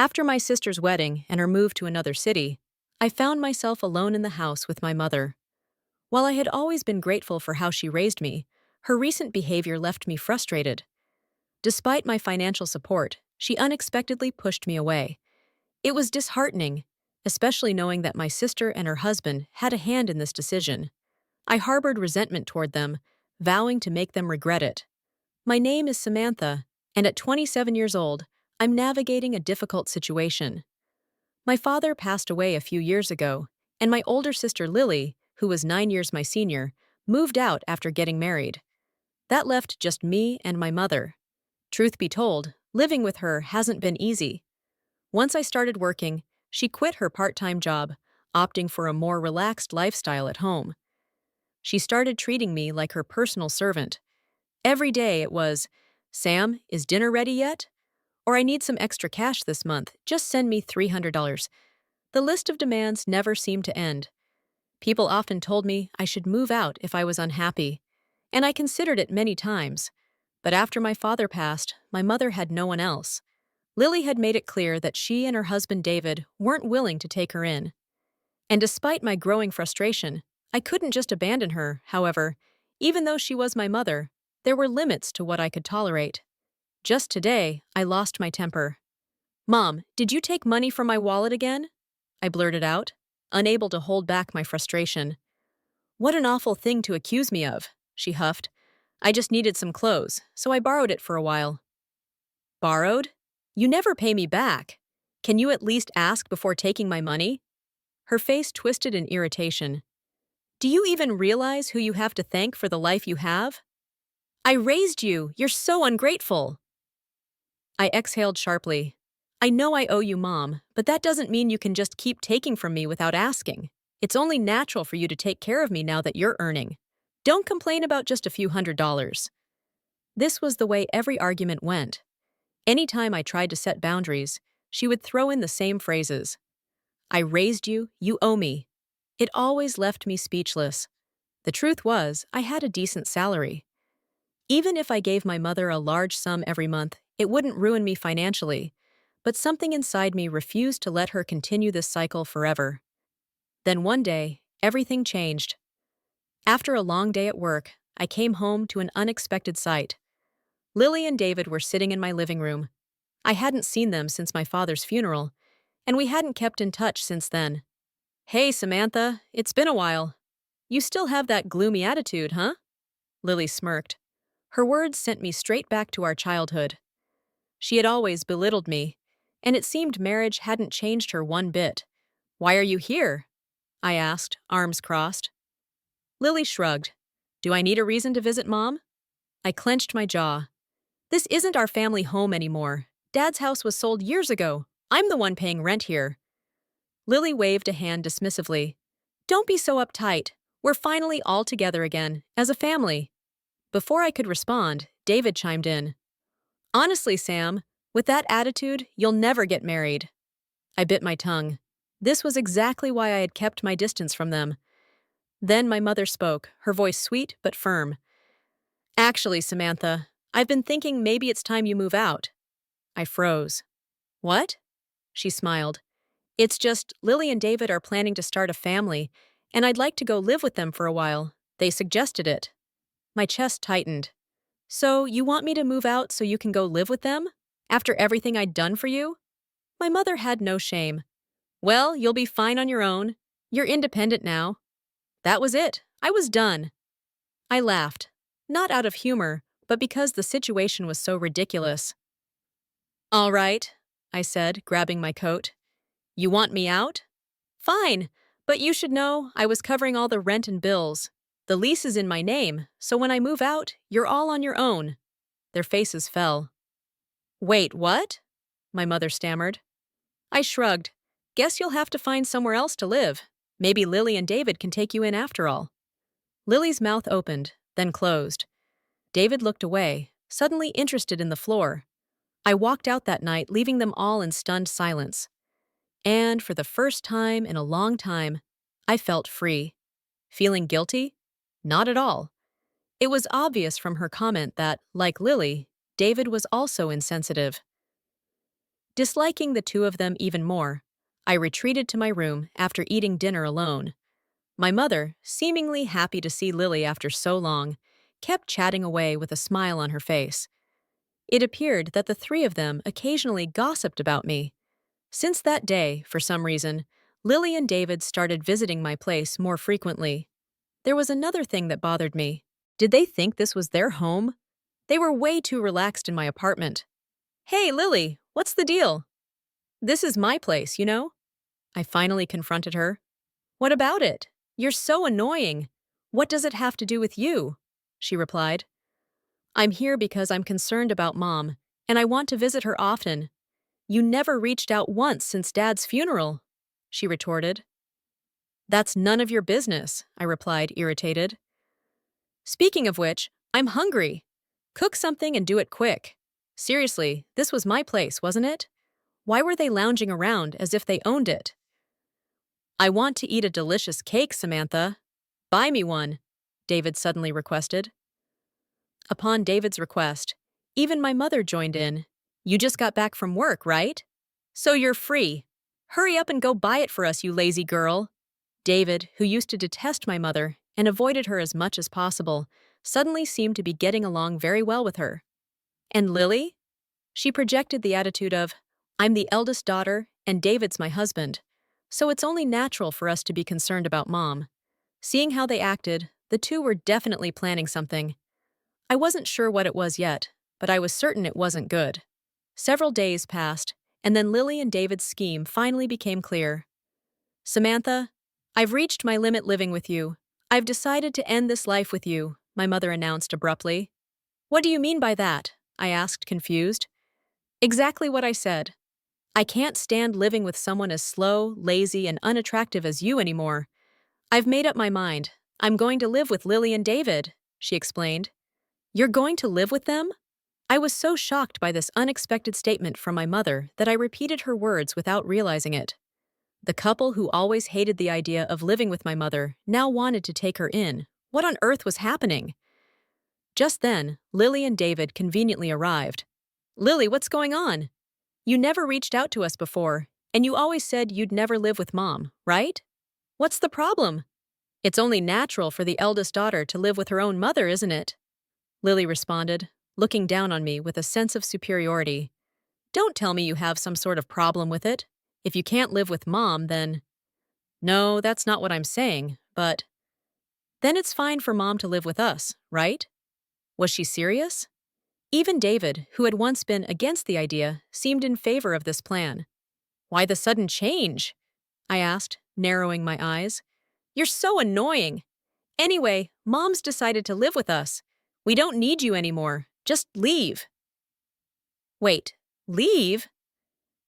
After my sister's wedding and her move to another city, I found myself alone in the house with my mother. While I had always been grateful for how she raised me, her recent behavior left me frustrated. Despite my financial support, she unexpectedly pushed me away. It was disheartening, especially knowing that my sister and her husband had a hand in this decision. I harbored resentment toward them, vowing to make them regret it. My name is Samantha, and at 27 years old, I'm navigating a difficult situation. My father passed away a few years ago, and my older sister Lily, who was 9 years my senior, moved out after getting married. That left just me and my mother. Truth be told, living with her hasn't been easy. Once I started working, she quit her part-time job, opting for a more relaxed lifestyle at home. She started treating me like her personal servant. Every day it was, "Sam, is dinner ready yet?" Or "I need some extra cash this month, just send me $300. The list of demands never seemed to end. People often told me I should move out if I was unhappy, and I considered it many times. But after my father passed, my mother had no one else. Lily had made it clear that she and her husband David weren't willing to take her in. And despite my growing frustration, I couldn't just abandon her. However, even though she was my mother, there were limits to what I could tolerate. Just today, I lost my temper. "Mom, did you take money from my wallet again?" I blurted out, unable to hold back my frustration. "What an awful thing to accuse me of," she huffed. "I just needed some clothes, so I borrowed it for a while." "Borrowed? You never pay me back. Can you at least ask before taking my money?" Her face twisted in irritation. "Do you even realize who you have to thank for the life you have? I raised you. You're so ungrateful." I exhaled sharply. "I know I owe you, Mom, but that doesn't mean you can just keep taking from me without asking. It's only natural for you to take care of me now that you're earning. Don't complain about just a few $100s. This was the way every argument went. Anytime I tried to set boundaries, she would throw in the same phrases. "I raised you, you owe me." It always left me speechless. The truth was, I had a decent salary. Even if I gave my mother a large sum every month, it wouldn't ruin me financially, but something inside me refused to let her continue this cycle forever. Then one day, everything changed. After a long day at work, I came home to an unexpected sight. Lily and David were sitting in my living room. I hadn't seen them since my father's funeral, and we hadn't kept in touch since then. "Hey, Samantha, it's been a while. You still have that gloomy attitude, huh?" Lily smirked. Her words sent me straight back to our childhood. She had always belittled me, and it seemed marriage hadn't changed her one bit. "Why are you here?" I asked, arms crossed. Lily shrugged. "Do I need a reason to visit Mom?" I clenched my jaw. "This isn't our family home anymore. Dad's house was sold years ago. I'm the one paying rent here." Lily waved a hand dismissively. "Don't be so uptight. We're finally all together again, as a family." Before I could respond, David chimed in. "Honestly, Sam, with that attitude, you'll never get married." I bit my tongue. This was exactly why I had kept my distance from them. Then my mother spoke, her voice sweet but firm. "Actually, Samantha, I've been thinking maybe it's time you move out." I froze. "What?" She smiled. "It's just Lily and David are planning to start a family, and I'd like to go live with them for a while. They suggested it." My chest tightened. "So you want me to move out so you can go live with them? After everything I'd done for you?" My mother had no shame. "Well, you'll be fine on your own. You're independent now." That was it. I was done. I laughed. Not out of humor, but because the situation was so ridiculous. "All right," I said, grabbing my coat. "You want me out? Fine, but you should know I was covering all the rent and bills. The lease is in my name, so when I move out, you're all on your own." Their faces fell. "Wait, what?" my mother stammered. I shrugged. "Guess you'll have to find somewhere else to live. Maybe Lily and David can take you in after all." Lily's mouth opened, then closed. David looked away, suddenly interested in the floor. I walked out that night, leaving them all in stunned silence. And for the first time in a long time, I felt free. Feeling guilty? Not at all. It was obvious from her comment that, like Lily, David was also insensitive. Disliking the two of them even more, I retreated to my room after eating dinner alone. My mother, seemingly happy to see Lily after so long, kept chatting away with a smile on her face. It appeared that the three of them occasionally gossiped about me. Since that day, for some reason, Lily and David started visiting my place more frequently. There was another thing that bothered me. Did they think this was their home? They were way too relaxed in my apartment. Hey, Lily, what's the deal? This is my place, you know? I finally confronted her. What about it? You're so annoying. What does it have to do with you? She replied. I'm here because I'm concerned about Mom, and I want to visit her often. You never reached out once since Dad's funeral, she retorted. That's none of your business, I replied, irritated. Speaking of which, I'm hungry. Cook something and do it quick. Seriously, this was my place, wasn't it? Why were they lounging around as if they owned it? I want to eat a delicious cake, Samantha. Buy me one, David suddenly requested. Upon David's request, even my mother joined in. You just got back from work, right? So you're free. Hurry up and go buy it for us, you lazy girl. David, who used to detest my mother and avoided her as much as possible, suddenly seemed to be getting along very well with her. And Lily? She projected the attitude of, I'm the eldest daughter and David's my husband, so it's only natural for us to be concerned about Mom. Seeing how they acted, the two were definitely planning something. I wasn't sure what it was yet, but I was certain it wasn't good. Several days passed, and then Lily and David's scheme finally became clear. Samantha, I've reached my limit living with you. I've decided to end this life with you, my mother announced abruptly. What do you mean by that? I asked, confused. Exactly what I said. I can't stand living with someone as slow, lazy, and unattractive as you anymore. I've made up my mind. I'm going to live with Lily and David, she explained. You're going to live with them? I was so shocked by this unexpected statement from my mother that I repeated her words without realizing it. The couple who always hated the idea of living with my mother now wanted to take her in. What on earth was happening? Just then, Lily and David conveniently arrived. Lily, what's going on? You never reached out to us before, and you always said you'd never live with Mom, right? What's the problem? It's only natural for the eldest daughter to live with her own mother, isn't it? Lily responded, looking down on me with a sense of superiority. Don't tell me you have some sort of problem with it. If you can't live with Mom, then… No, that's not what I'm saying, but… Then it's fine for Mom to live with us, right? Was she serious? Even David, who had once been against the idea, seemed in favor of this plan. Why the sudden change? I asked, narrowing my eyes. You're so annoying. Anyway, Mom's decided to live with us. We don't need you anymore. Just leave. Wait, leave?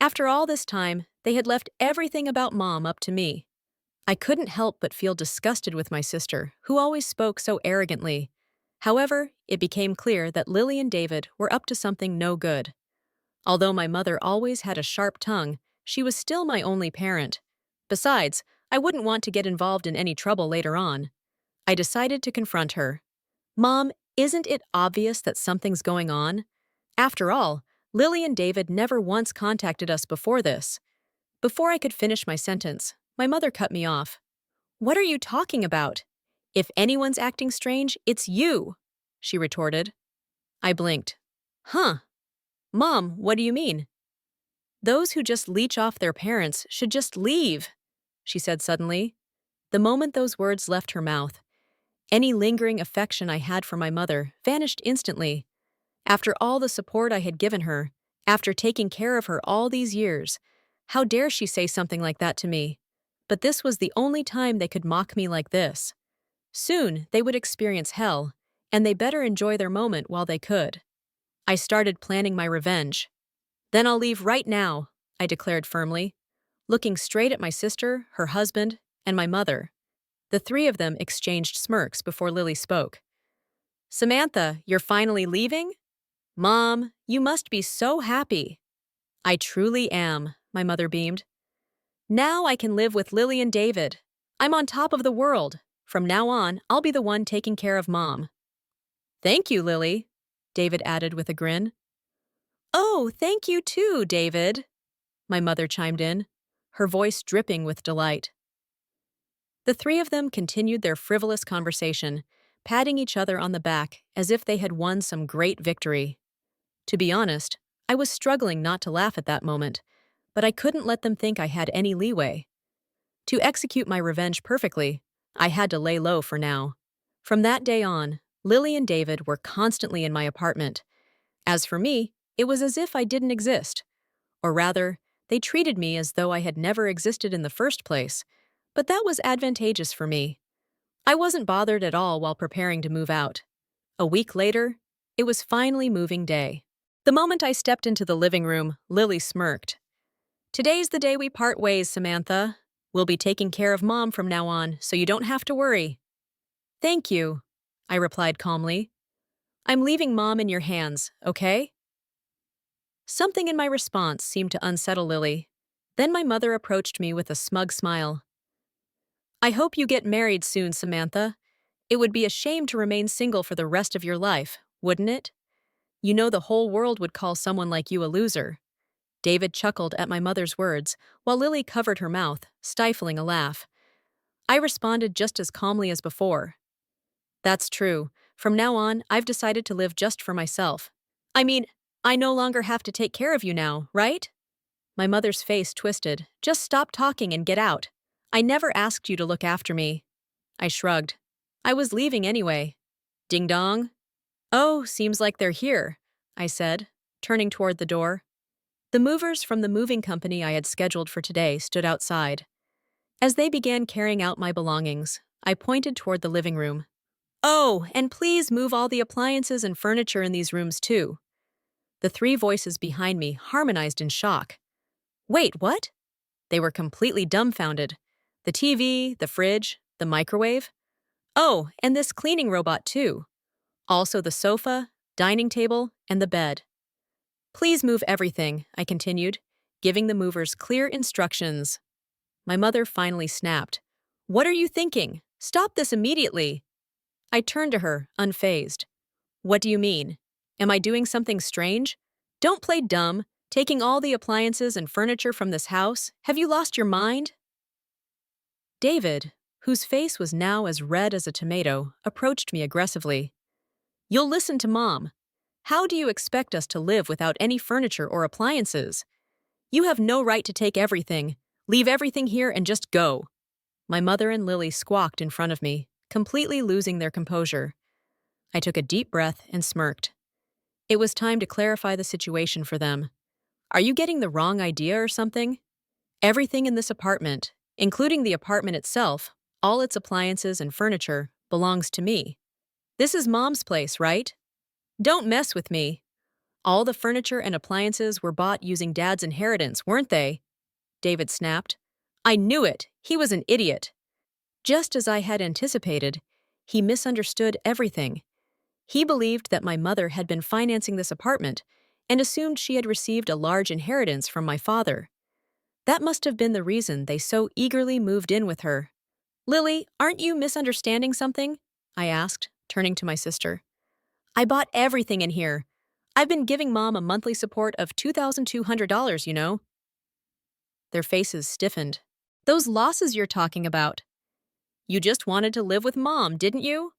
After all this time, they had left everything about Mom up to me. I couldn't help but feel disgusted with my sister, who always spoke so arrogantly. However, it became clear that Lily and David were up to something no good. Although my mother always had a sharp tongue, she was still my only parent. Besides, I wouldn't want to get involved in any trouble later on. I decided to confront her. Mom, isn't it obvious that something's going on? After all, Lily and David never once contacted us before this. Before I could finish my sentence, my mother cut me off. What are you talking about? If anyone's acting strange, it's you, she retorted. I blinked. Huh? Mom, what do you mean? Those who just leech off their parents should just leave, she said suddenly. The moment those words left her mouth, any lingering affection I had for my mother vanished instantly. After all the support I had given her, after taking care of her all these years, how dare she say something like that to me? But this was the only time they could mock me like this. Soon they would experience hell, and they better enjoy their moment while they could. I started planning my revenge. Then I'll leave right now, I declared firmly, looking straight at my sister, her husband, and my mother. The three of them exchanged smirks before Lily spoke. Samantha, you're finally leaving? Mom, you must be so happy. I truly am, my mother beamed. Now I can live with Lily and David. I'm on top of the world. From now on, I'll be the one taking care of Mom. Thank you, Lily, David added with a grin. Oh, thank you too, David, my mother chimed in, her voice dripping with delight. The three of them continued their frivolous conversation, patting each other on the back as if they had won some great victory. To be honest, I was struggling not to laugh at that moment, but I couldn't let them think I had any leeway. To execute my revenge perfectly, I had to lay low for now. From that day on, Lily and David were constantly in my apartment. As for me, it was as if I didn't exist. Or rather, they treated me as though I had never existed in the first place. But that was advantageous for me. I wasn't bothered at all while preparing to move out. A week later, it was finally moving day. The moment I stepped into the living room, Lily smirked. "Today's the day we part ways, Samantha. We'll be taking care of Mom from now on, so you don't have to worry." "Thank you," I replied calmly. "I'm leaving Mom in your hands, okay?" Something in my response seemed to unsettle Lily. Then my mother approached me with a smug smile. "I hope you get married soon, Samantha. It would be a shame to remain single for the rest of your life, wouldn't it? You know the whole world would call someone like you a loser." David chuckled at my mother's words, while Lily covered her mouth, stifling a laugh. I responded just as calmly as before. "That's true. From now on, I've decided to live just for myself. I mean, I no longer have to take care of you now, right?" My mother's face twisted. "Just stop talking and get out. I never asked you to look after me." I shrugged. "I was leaving anyway." Ding dong. "Oh, seems like they're here," I said, turning toward the door. The movers from the moving company I had scheduled for today stood outside. As they began carrying out my belongings, I pointed toward the living room. "Oh, and please move all the appliances and furniture in these rooms too." The three voices behind me harmonized in shock. "Wait, what?" They were completely dumbfounded. "The TV, the fridge, the microwave? Oh, and this cleaning robot too. Also the sofa, dining table, and the bed." "Please move everything," I continued, giving the movers clear instructions. My mother finally snapped. "What are you thinking? Stop this immediately." I turned to her, unfazed. "What do you mean? Am I doing something strange? Don't play dumb, taking all the appliances and furniture from this house. Have you lost your mind?" David, whose face was now as red as a tomato, approached me aggressively. "You'll listen to Mom. How do you expect us to live without any furniture or appliances? You have no right to take everything. Leave everything here and just go." My mother and Lily squawked in front of me, completely losing their composure. I took a deep breath and smirked. It was time to clarify the situation for them. "Are you getting the wrong idea or something? Everything in this apartment, including the apartment itself, all its appliances and furniture, belongs to me. This is Mom's place, right? Don't mess with me. All the furniture and appliances were bought using Dad's inheritance, weren't they?" David snapped. "I knew it! He was an idiot." Just as I had anticipated, he misunderstood everything. He believed that my mother had been financing this apartment and assumed she had received a large inheritance from my father. That must have been the reason they so eagerly moved in with her. "Lily, aren't you misunderstanding something?" I asked, turning to my sister. "I bought everything in here. I've been giving Mom a monthly support of $2,200, you know." Their faces stiffened. "Those losses you're talking about. You just wanted to live with Mom, didn't you?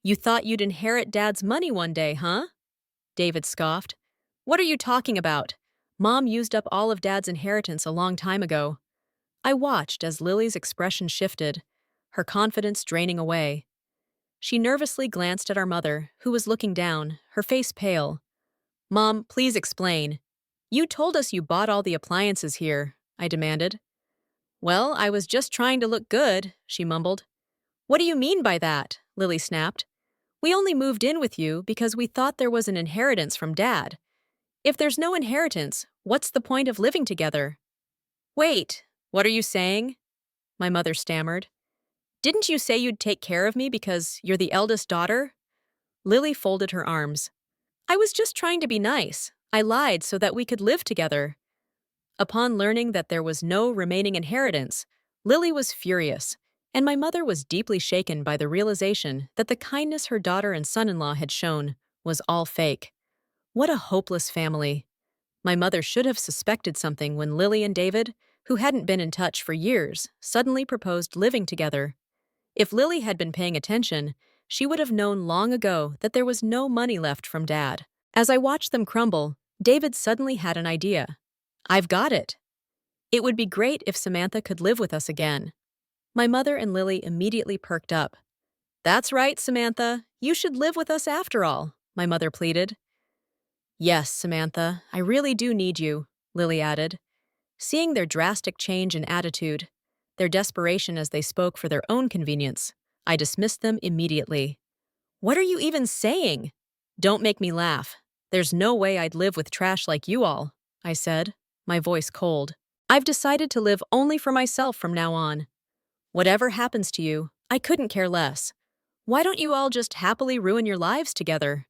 You thought you'd inherit Dad's money one day, huh?" David scoffed. "What are you talking about? Mom used up all of Dad's inheritance a long time ago." I watched as Lily's expression shifted, her confidence draining away. She nervously glanced at our mother, who was looking down, her face pale. "Mom, please explain. You told us you bought all the appliances here," I demanded. "Well, I was just trying to look good," she mumbled. "What do you mean by that?" Lily snapped. "We only moved in with you because we thought there was an inheritance from Dad. If there's no inheritance, what's the point of living together?" "Wait, what are you saying?" my mother stammered. "Didn't you say you'd take care of me because you're the eldest daughter?" Lily folded her arms. "I was just trying to be nice. I lied so that we could live together." Upon learning that there was no remaining inheritance, Lily was furious, and my mother was deeply shaken by the realization that the kindness her daughter and son-in-law had shown was all fake. What a hopeless family. My mother should have suspected something when Lily and David, who hadn't been in touch for years, suddenly proposed living together. If Lily had been paying attention, she would have known long ago that there was no money left from Dad. As I watched them crumble, David suddenly had an idea. I've got it. It would be great if Samantha could live with us again. My mother and Lily immediately perked up. That's right, Samantha. You should live with us after all, my mother pleaded. Yes, Samantha, I really do need you, Lily added. Seeing their drastic change in attitude, their desperation as they spoke for their own convenience, I dismissed them immediately. What are you even saying? Don't make me laugh. There's no way I'd live with trash like you all, I said, my voice cold. I've decided to live only for myself from now on. Whatever happens to you, I couldn't care less. Why don't you all just happily ruin your lives together?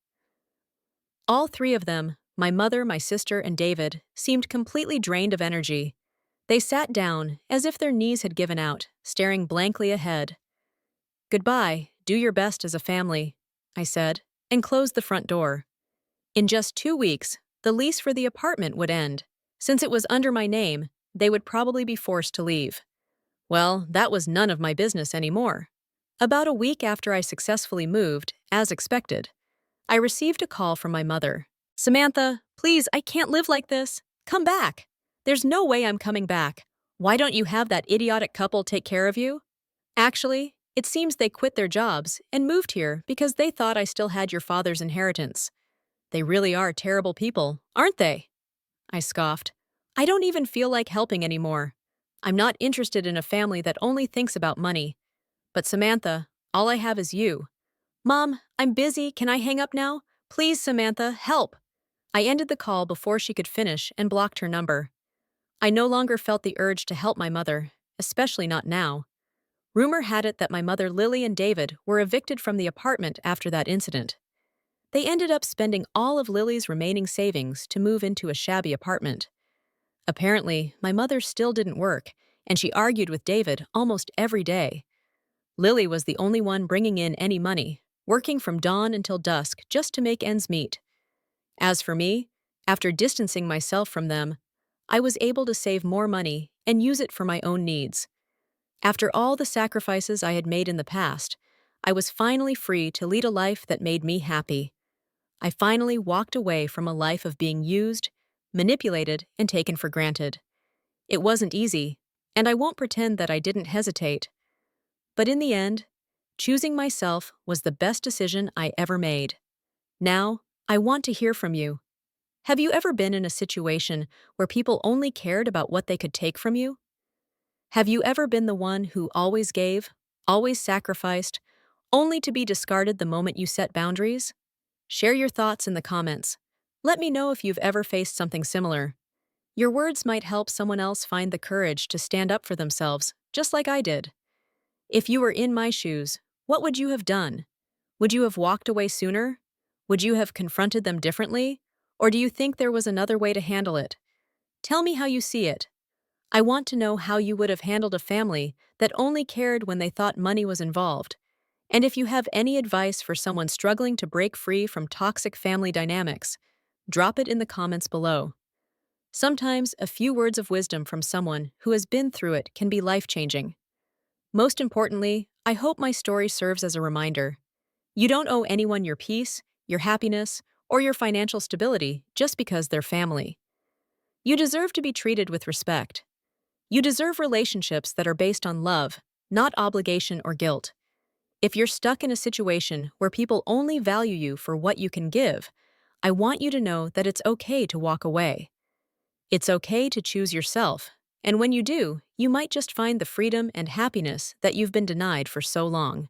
All three of them, my mother, my sister, and David, seemed completely drained of energy. They sat down, as if their knees had given out, staring blankly ahead. Goodbye, do your best as a family, I said, and closed the front door. In just 2 weeks, the lease for the apartment would end. Since it was under my name, they would probably be forced to leave. Well, that was none of my business anymore. About a week after I successfully moved, as expected, I received a call from my mother. Samantha, please, I can't live like this. Come back. There's no way I'm coming back. Why don't you have that idiotic couple take care of you? Actually, it seems they quit their jobs and moved here because they thought I still had your father's inheritance. They really are terrible people, aren't they? I scoffed. I don't even feel like helping anymore. I'm not interested in a family that only thinks about money. But Samantha, all I have is you. Mom, I'm busy. Can I hang up now? Please, Samantha, help. I ended the call before she could finish and blocked her number. I no longer felt the urge to help my mother, especially not now. Rumor had it that my mother Lily and David were evicted from the apartment after that incident. They ended up spending all of Lily's remaining savings to move into a shabby apartment. Apparently, my mother still didn't work, and she argued with David almost every day. Lily was the only one bringing in any money, working from dawn until dusk just to make ends meet. As for me, after distancing myself from them, I was able to save more money and use it for my own needs. After all the sacrifices I had made in the past, I was finally free to lead a life that made me happy. I finally walked away from a life of being used, manipulated, and taken for granted. It wasn't easy, and I won't pretend that I didn't hesitate. But in the end, choosing myself was the best decision I ever made. Now, I want to hear from you. Have you ever been in a situation where people only cared about what they could take from you? Have you ever been the one who always gave, always sacrificed, only to be discarded the moment you set boundaries? Share your thoughts in the comments. Let me know if you've ever faced something similar. Your words might help someone else find the courage to stand up for themselves, just like I did. If you were in my shoes, what would you have done? Would you have walked away sooner? Would you have confronted them differently? Or do you think there was another way to handle it? Tell me how you see it. I want to know how you would have handled a family that only cared when they thought money was involved. And if you have any advice for someone struggling to break free from toxic family dynamics, drop it in the comments below. Sometimes a few words of wisdom from someone who has been through it can be life-changing. Most importantly, I hope my story serves as a reminder. You don't owe anyone your peace, your happiness, or your financial stability just because they're family. You deserve to be treated with respect. You deserve relationships that are based on love, not obligation or guilt. If you're stuck in a situation where people only value you for what you can give, I want you to know that it's okay to walk away. It's okay to choose yourself, and when you do, you might just find the freedom and happiness that you've been denied for so long.